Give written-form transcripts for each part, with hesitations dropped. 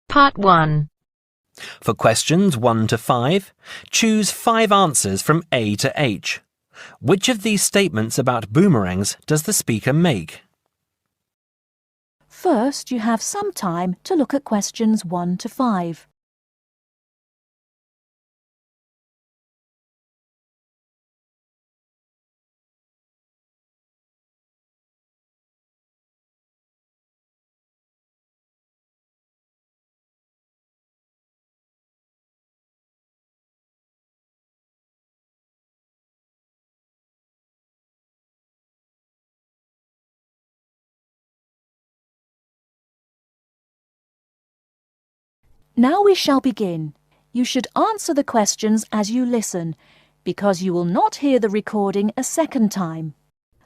Part 1. For questions 1 to 5, choose 5 answers from A to H. Which of these statements about boomerangs does the speaker make? First, you have some time to look at questions 1 to 5. Now we shall begin. You should answer the questions as you listen, because you will not hear the recording a second time.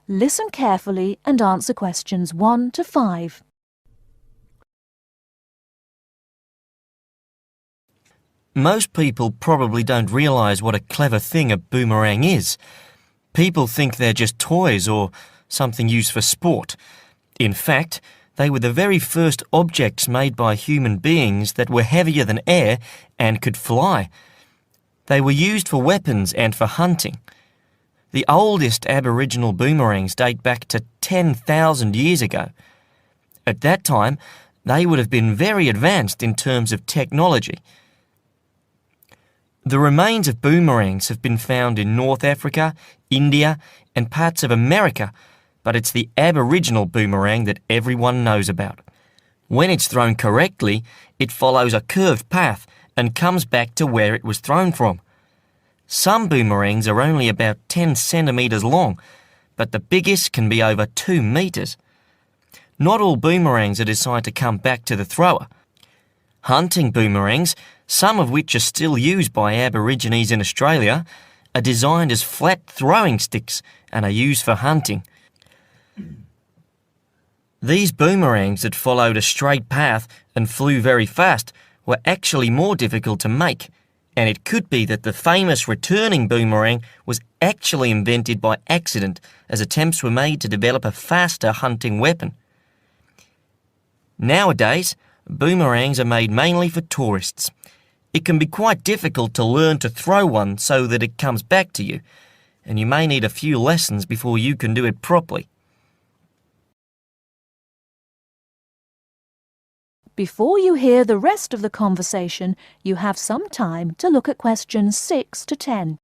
Listen carefully and answer questions 1 to 5. Most people probably don't realise what a clever thing a boomerang is. People think they're just toys or something used for sport. In fact, they were the very first objects made by human beings that were heavier than air and could fly. They were used for weapons and for hunting. The oldest Aboriginal boomerangs date back to 10,000 years ago. At that time, they would have been very advanced in terms of technology. The remains of boomerangs have been found in North Africa, India, and parts of America, but it's the Aboriginal boomerang that everyone knows about. When it's thrown correctly, it follows a curved path and comes back to where it was thrown from. Some boomerangs are only about 10 centimetres long, but the biggest can be over 2 metres. Not all boomerangs are designed to come back to the thrower. Hunting boomerangs, some of which are still used by Aborigines in Australia, are designed as flat throwing sticks and are used for hunting. These boomerangs that followed a straight path and flew very fast were actually more difficult to make, and it could be that the famous returning boomerang was actually invented by accident as attempts were made to develop a faster hunting weapon. Nowadays, boomerangs are made mainly for tourists. It can be quite difficult to learn to throw one so that it comes back to you, and you may need a few lessons before you can do it properly. Before you hear the rest of the conversation, you have some time to look at questions 6 to 10.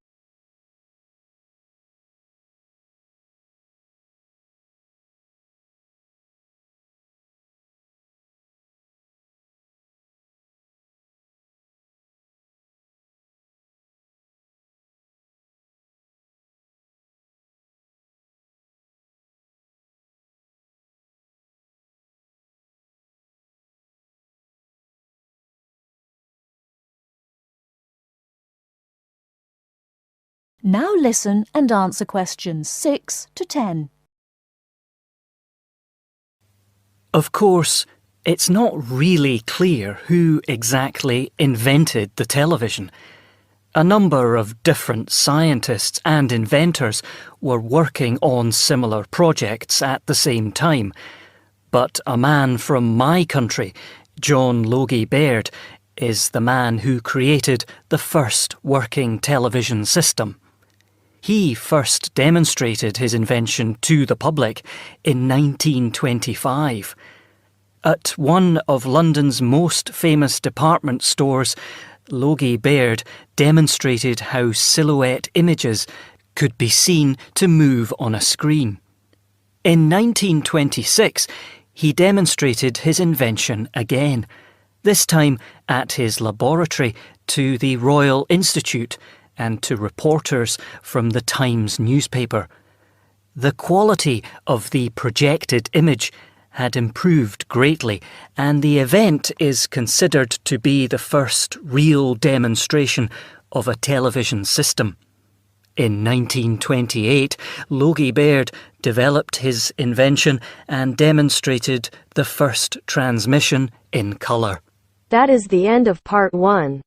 Now listen and answer questions 6 to 10. Of course, it's not really clear who exactly invented the television. A number of different scientists and inventors were working on similar projects at the same time. But a man from my country, John Logie Baird, is the man who created the first working television system. He first demonstrated his invention to the public in 1925. At one of London's most famous department stores, Logie Baird demonstrated how silhouette images could be seen to move on a screen. In 1926, he demonstrated his invention again, this time at his laboratory to the Royal Institute and to reporters from the Times newspaper. The quality of the projected image had improved greatly, and the event is considered to be the first real demonstration of a television system. In 1928, Logie Baird developed his invention and demonstrated the first transmission in colour. That is the end of part 1.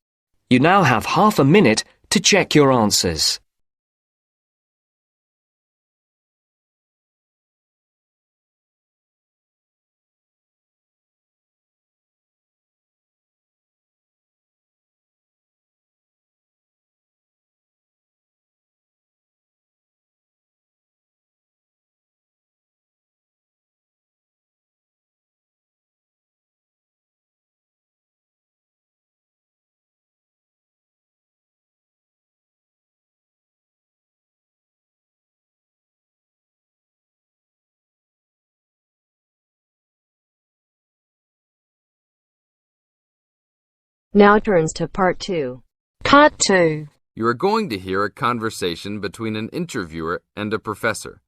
You now have half a minute to check your answers. Now turns to part 2. Part 2. You are going to hear a conversation between an interviewer and a professor.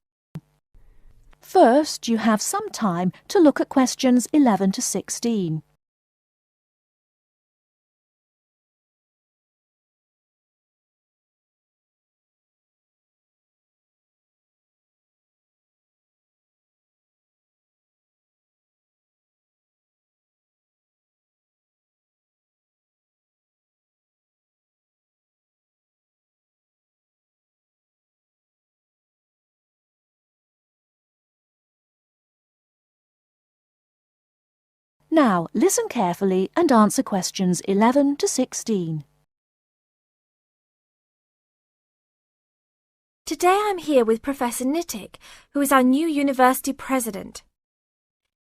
First, you have some time to look at questions 11 to 16. Now, listen carefully and answer questions 11 to 16. Today I'm here with Professor Nittick, who is our new university president.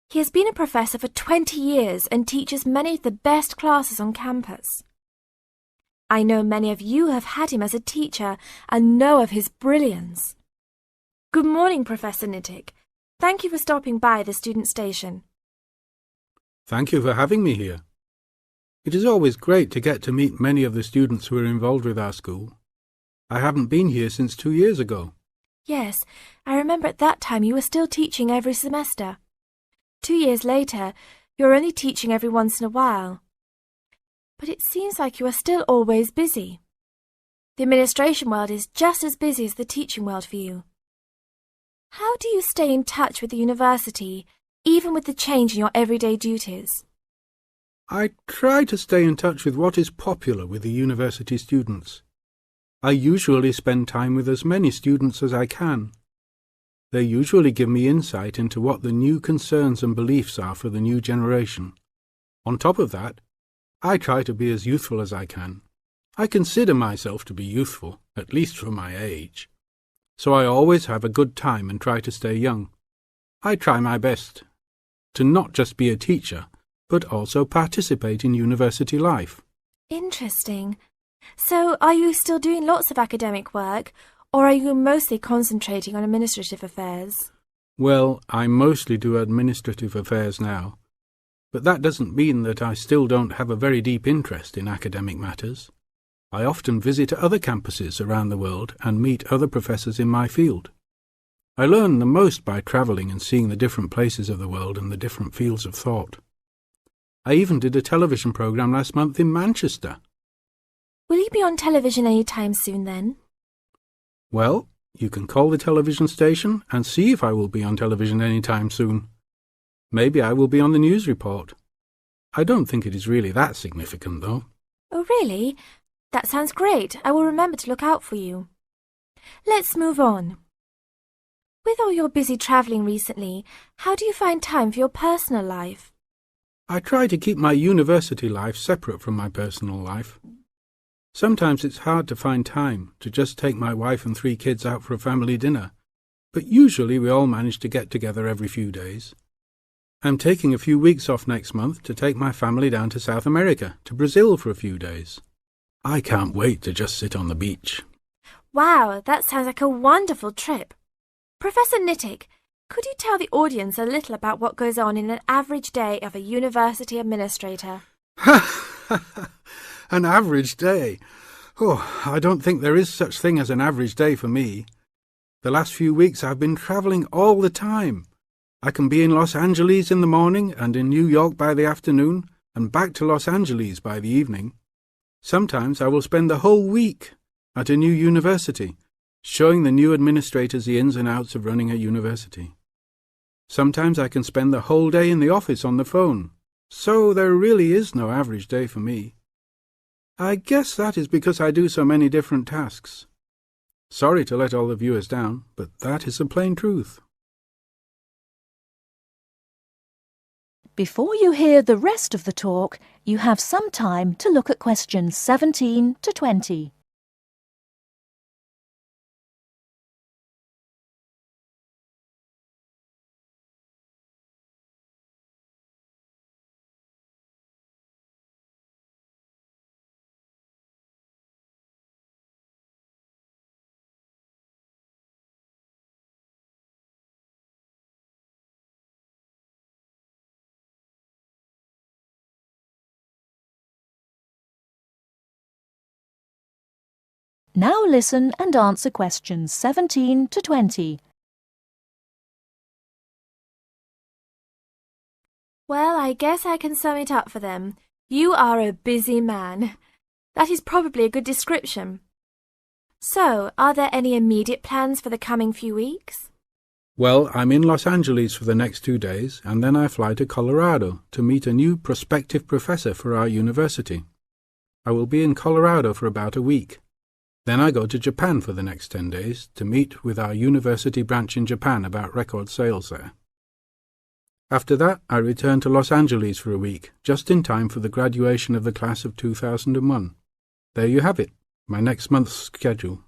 He has been a professor for 20 years and teaches many of the best classes on campus. I know many of you have had him as a teacher and know of his brilliance. Good morning, Professor Nittick. Thank you for stopping by the student station. Thank you for having me here. It is always great to get to meet many of the students who are involved with our school. I haven't been here since 2 years ago. Yes, I remember at that time you were still teaching every semester. 2 years later, you're only teaching every once in a while. But it seems like you are still always busy. The administration world is just as busy as the teaching world for you. How do you stay in touch with the university, even with the change in your everyday duties? I try to stay in touch with what is popular with the university students. I usually spend time with as many students as I can. They usually give me insight into what the new concerns and beliefs are for the new generation. On top of that, I try to be as youthful as I can. I consider myself to be youthful, at least for my age. So I always have a good time and try to stay young. I try my best to not just be a teacher, but also participate in university life. Interesting. So, are you still doing lots of academic work, or are you mostly concentrating on administrative affairs? Well, I mostly do administrative affairs now, but that doesn't mean that I still don't have a very deep interest in academic matters. I often visit other campuses around the world and meet other professors in my field. I learn the most by travelling and seeing the different places of the world and the different fields of thought. I even did a television programme last month in Manchester. Will you be on television any time soon then? Well, you can call the television station and see if I will be on television any time soon. Maybe I will be on the news report. I don't think it is really that significant, though. Oh, really? That sounds great. I will remember to look out for you. Let's move on. With all your busy travelling recently, how do you find time for your personal life? I try to keep my university life separate from my personal life. Sometimes it's hard to find time to just take my wife and 3 kids out for a family dinner, but usually we all manage to get together every few days. I'm taking a few weeks off next month to take my family down to South America, to Brazil for a few days. I can't wait to just sit on the beach. Wow, that sounds like a wonderful trip. Professor Nittick, could you tell the audience a little about what goes on in an average day of a university administrator? An average day? Oh, I don't think there is such thing as an average day for me. The last few weeks I've been travelling all the time. I can be in Los Angeles in the morning and in New York by the afternoon and back to Los Angeles by the evening. Sometimes I will spend the whole week at a new university, showing the new administrators the ins and outs of running a university. Sometimes I can spend the whole day in the office on the phone, so there really is no average day for me. I guess that is because I do so many different tasks. Sorry to let all the viewers down, but that is the plain truth. Before you hear the rest of the talk, you have some time to look at questions 17 to 20. Now listen and answer questions 17 to 20. Well, I guess I can sum it up for them. You are a busy man. That is probably a good description. So, are there any immediate plans for the coming few weeks? Well, I'm in Los Angeles for the next 2 days, and then I fly to Colorado to meet a new prospective professor for our university. I will be in Colorado for about a week. Then I go to Japan for the next 10 days to meet with our university branch in Japan about record sales there. After that, I return to Los Angeles for a week, just in time for the graduation of the class of 2001. There you have it, my next month's schedule.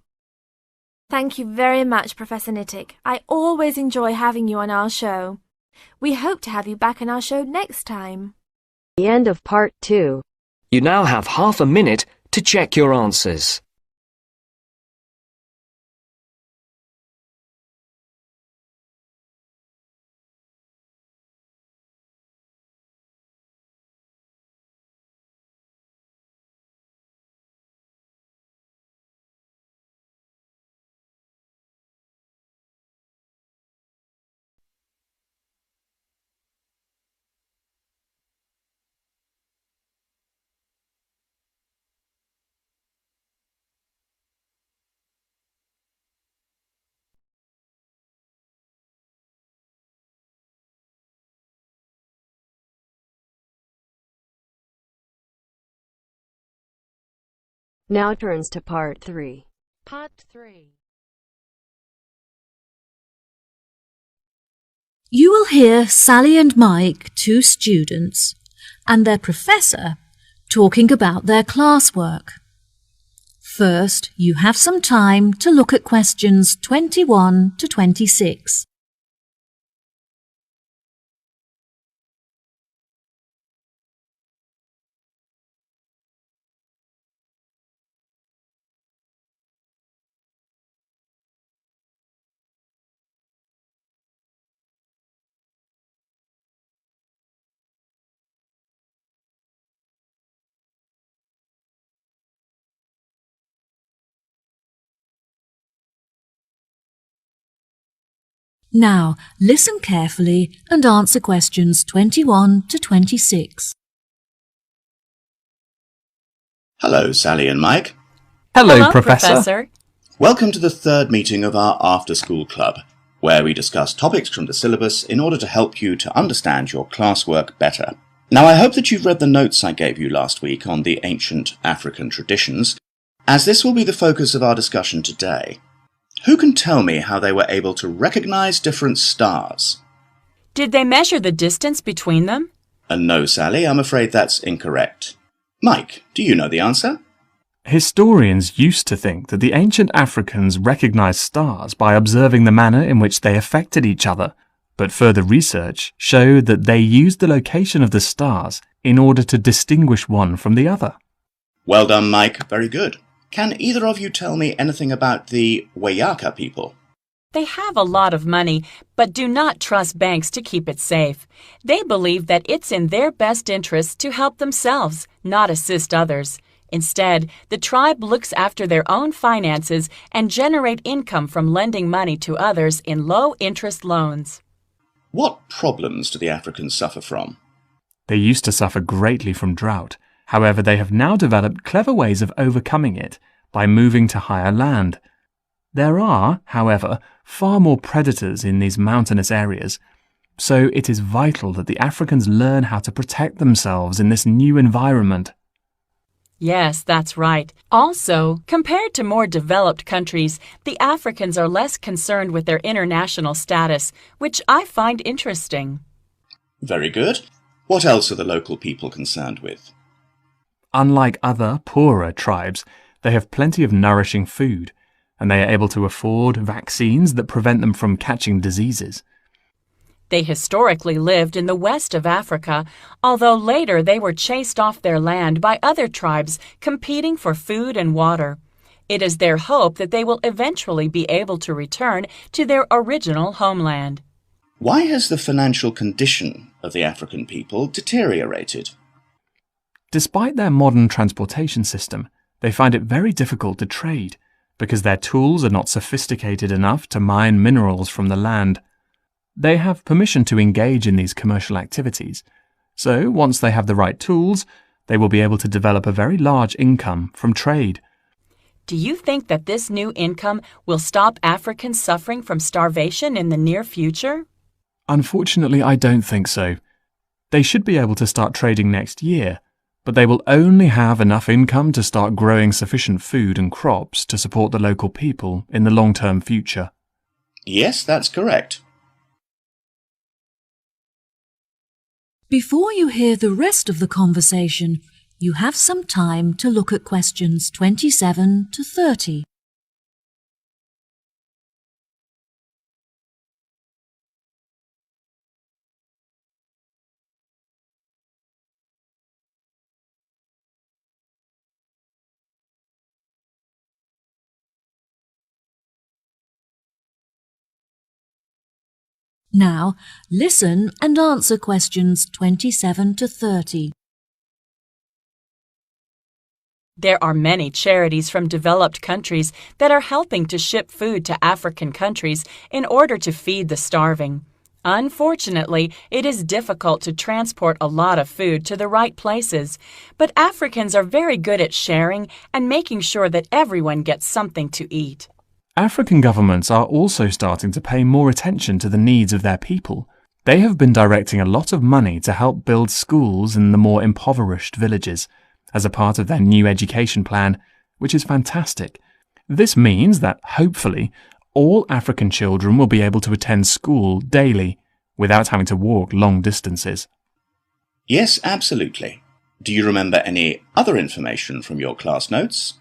Thank you very much, Professor Nittick. I always enjoy having you on our show. We hope to have you back on our show next time. The end of part 2. You now have half a minute to check your answers. Now turns to part 3. Part 3. You will hear Sally and Mike, 2 students, and their professor talking about their classwork. First, you have some time to look at questions 21 to 26. Now, listen carefully and answer questions 21 to 26. Hello, Sally and Mike. Hello, Professor. Welcome to the third meeting of our after-school club, where we discuss topics from the syllabus in order to help you to understand your classwork better. Now, I hope that you've read the notes I gave you last week on the ancient African traditions, as this will be the focus of our discussion today. Who can tell me how they were able to recognize different stars? Did they measure the distance between them? No, Sally, I'm afraid that's incorrect. Mike, do you know the answer? Historians used to think that the ancient Africans recognized stars by observing the manner in which they affected each other, but further research showed that they used the location of the stars in order to distinguish one from the other. Well done, Mike. Very good. Can either of you tell me anything about the Wayaka people? They have a lot of money, but do not trust banks to keep it safe. They believe that it's in their best interest to help themselves, not assist others. Instead, the tribe looks after their own finances and generate income from lending money to others in low-interest loans. What problems do the Africans suffer from? They used to suffer greatly from drought. However, they have now developed clever ways of overcoming it by moving to higher land. There are, however, far more predators in these mountainous areas, so it is vital that the Africans learn how to protect themselves in this new environment. Yes, that's right. Also, compared to more developed countries, the Africans are less concerned with their international status, which I find interesting. Very good. What else are the local people concerned with? Unlike other, poorer tribes, they have plenty of nourishing food, and they are able to afford vaccines that prevent them from catching diseases. They historically lived in the west of Africa, although later they were chased off their land by other tribes competing for food and water. It is their hope that they will eventually be able to return to their original homeland. Why has the financial condition of the African people deteriorated? Despite their modern transportation system, they find it very difficult to trade, because their tools are not sophisticated enough to mine minerals from the land. They have permission to engage in these commercial activities, so once they have the right tools, they will be able to develop a very large income from trade. Do you think that this new income will stop Africans suffering from starvation in the near future? Unfortunately, I don't think so. They should be able to start trading next year, but they will only have enough income to start growing sufficient food and crops to support the local people in the long-term future. Yes, that's correct. Before you hear the rest of the conversation, you have some time to look at questions 27 to 30. Now, listen and answer questions 27 to 30. There are many charities from developed countries that are helping to ship food to African countries in order to feed the starving. Unfortunately, it is difficult to transport a lot of food to the right places, but Africans are very good at sharing and making sure that everyone gets something to eat. African governments are also starting to pay more attention to the needs of their people. They have been directing a lot of money to help build schools in the more impoverished villages, as a part of their new education plan, which is fantastic. This means that, hopefully, all African children will be able to attend school daily without having to walk long distances. Yes, absolutely. Do you remember any other information from your class notes?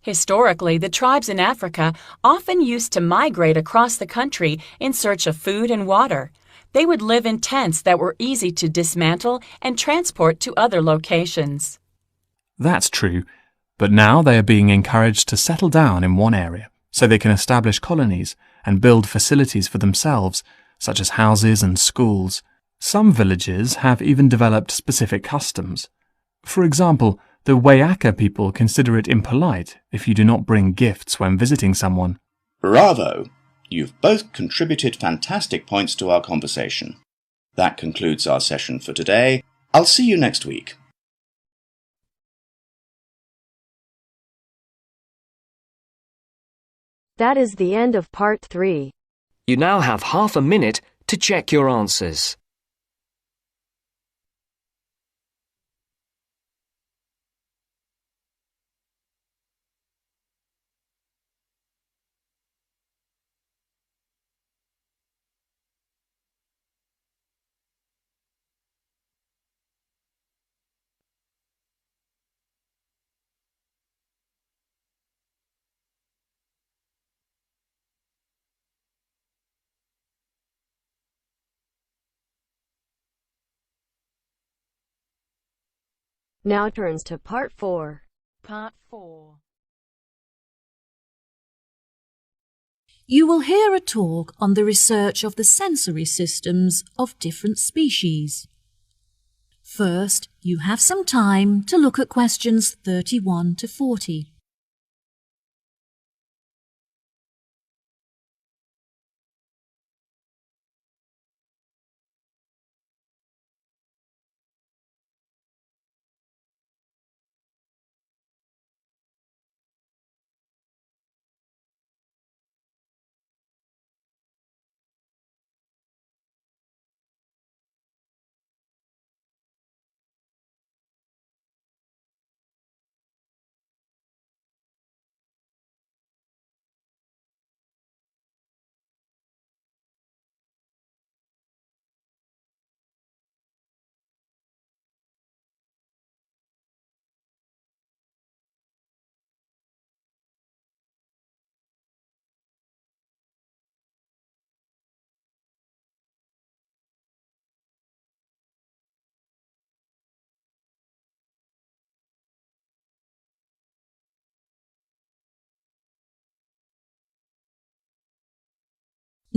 Historically, the tribes in Africa often used to migrate across the country in search of food and water. They would live in tents that were easy to dismantle and transport to other locations. That's true, but now they are being encouraged to settle down in one area so they can establish colonies and build facilities for themselves, such as houses and schools. Some villages have even developed specific customs. For example, the Wayaka people consider it impolite if you do not bring gifts when visiting someone. Bravo! You've both contributed fantastic points to our conversation. That concludes our session for today. I'll see you next week. That is the end of part 3. You now have half a minute to check your answers. Now turns to part 4. Part 4. You will hear a talk on the research of the sensory systems of different species. First, you have some time to look at questions 31 to 40.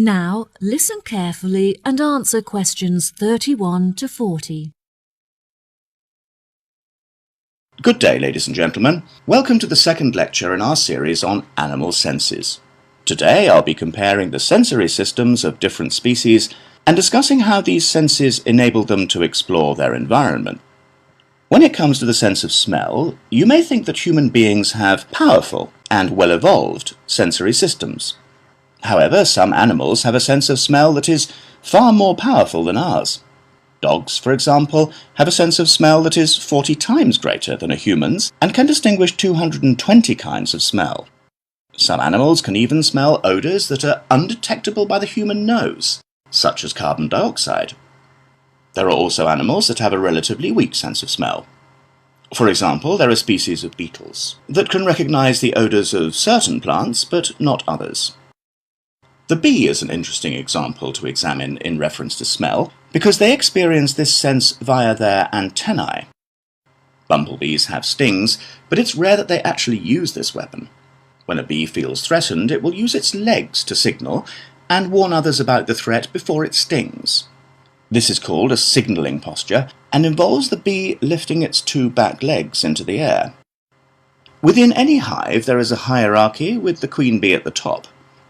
Now, listen carefully and answer questions 31 to 40. Good day, ladies and gentlemen. Welcome to the second lecture in our series on animal senses. Today I'll be comparing the sensory systems of different species and discussing how these senses enable them to explore their environment. When it comes to the sense of smell, you may think that human beings have powerful and well-evolved sensory systems. However, some animals have a sense of smell that is far more powerful than ours. Dogs, for example, have a sense of smell that is 40 times greater than a human's and can distinguish 220 kinds of smell. Some animals can even smell odours that are undetectable by the human nose, such as carbon dioxide. There are also animals that have a relatively weak sense of smell. For example, there are species of beetles that can recognise the odours of certain plants but not others. The bee is an interesting example to examine in reference to smell because they experience this sense via their antennae. Bumblebees have stings, but it's rare that they actually use this weapon. When a bee feels threatened, it will use its legs to signal and warn others about the threat before it stings. This is called a signalling posture and involves the bee lifting its two back legs into the air. Within any hive, there is a hierarchy with the queen bee at the top.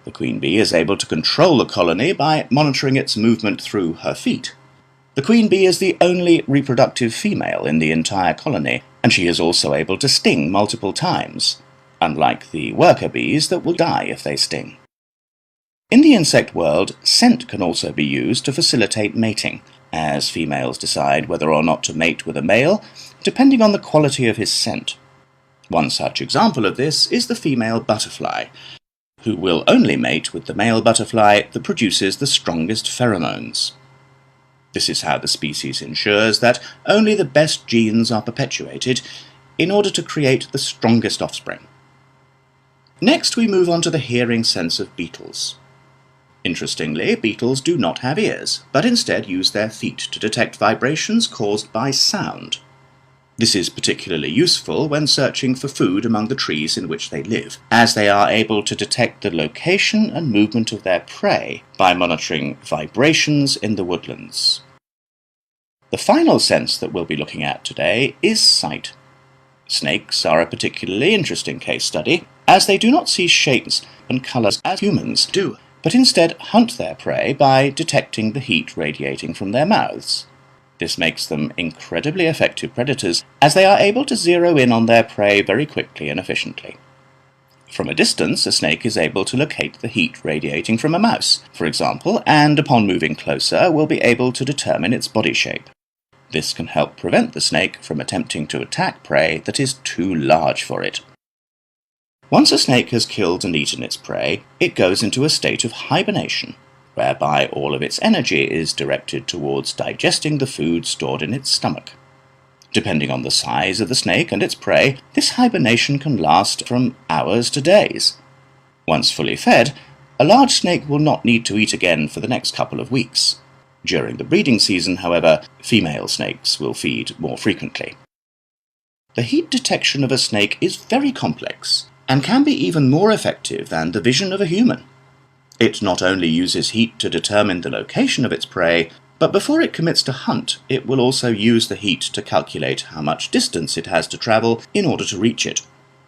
The queen bee is able to control the colony by monitoring its movement through her feet. The queen bee is the only reproductive female in the entire colony, and she is also able to sting multiple times, unlike the worker bees that will die if they sting. In the insect world, scent can also be used to facilitate mating, as females decide whether or not to mate with a male, depending on the quality of his scent. One such example of this is the female butterfly, who will only mate with the male butterfly that produces the strongest pheromones. This is how the species ensures that only the best genes are perpetuated in order to create the strongest offspring. Next, we move on to the hearing sense of beetles. Interestingly, beetles do not have ears, but instead use their feet to detect vibrations caused by sound. This is particularly useful when searching for food among the trees in which they live, as they are able to detect the location and movement of their prey by monitoring vibrations in the woodlands. The final sense that we'll be looking at today is sight. Snakes are a particularly interesting case study, as they do not see shapes and colours as humans do, but instead hunt their prey by detecting the heat radiating from their mouths. This makes them incredibly effective predators, as they are able to zero in on their prey very quickly and efficiently. From a distance, a snake is able to locate the heat radiating from a mouse, for example, and upon moving closer will be able to determine its body shape. This can help prevent the snake from attempting to attack prey that is too large for it. Once a snake has killed and eaten its prey, it goes into a state of hibernation, whereby all of its energy is directed towards digesting the food stored in its stomach. Depending on the size of the snake and its prey, this hibernation can last from hours to days. Once fully fed, a large snake will not need to eat again for the next couple of weeks. During the breeding season, however, female snakes will feed more frequently. The heat detection of a snake is very complex, and can be even more effective than the vision of a human. It not only uses heat to determine the location of its prey, but before it commits to hunt, it will also use the heat to calculate how much distance it has to travel in order to reach it.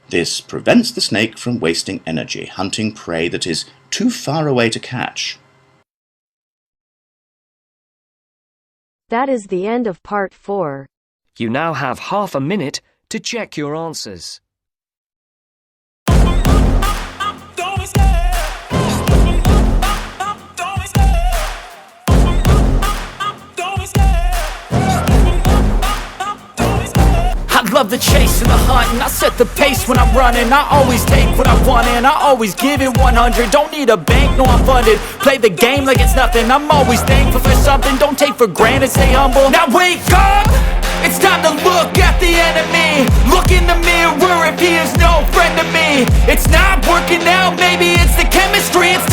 This prevents the snake from wasting energy hunting prey that is too far away to catch. That is the end of part 4. You now have half a minute to check your answers. I love the chase and the hunt, and I set the pace when I'm running. I always take what I want and I always give it 100. Don't need a bank, no I'm funded. Play the game like it's nothing. I'm always thankful for something. Don't take for granted, stay humble. Now wake up! It's time to look at the enemy. Look in the mirror if he is no friend to me. It's not working out, maybe it's the chemistry. It's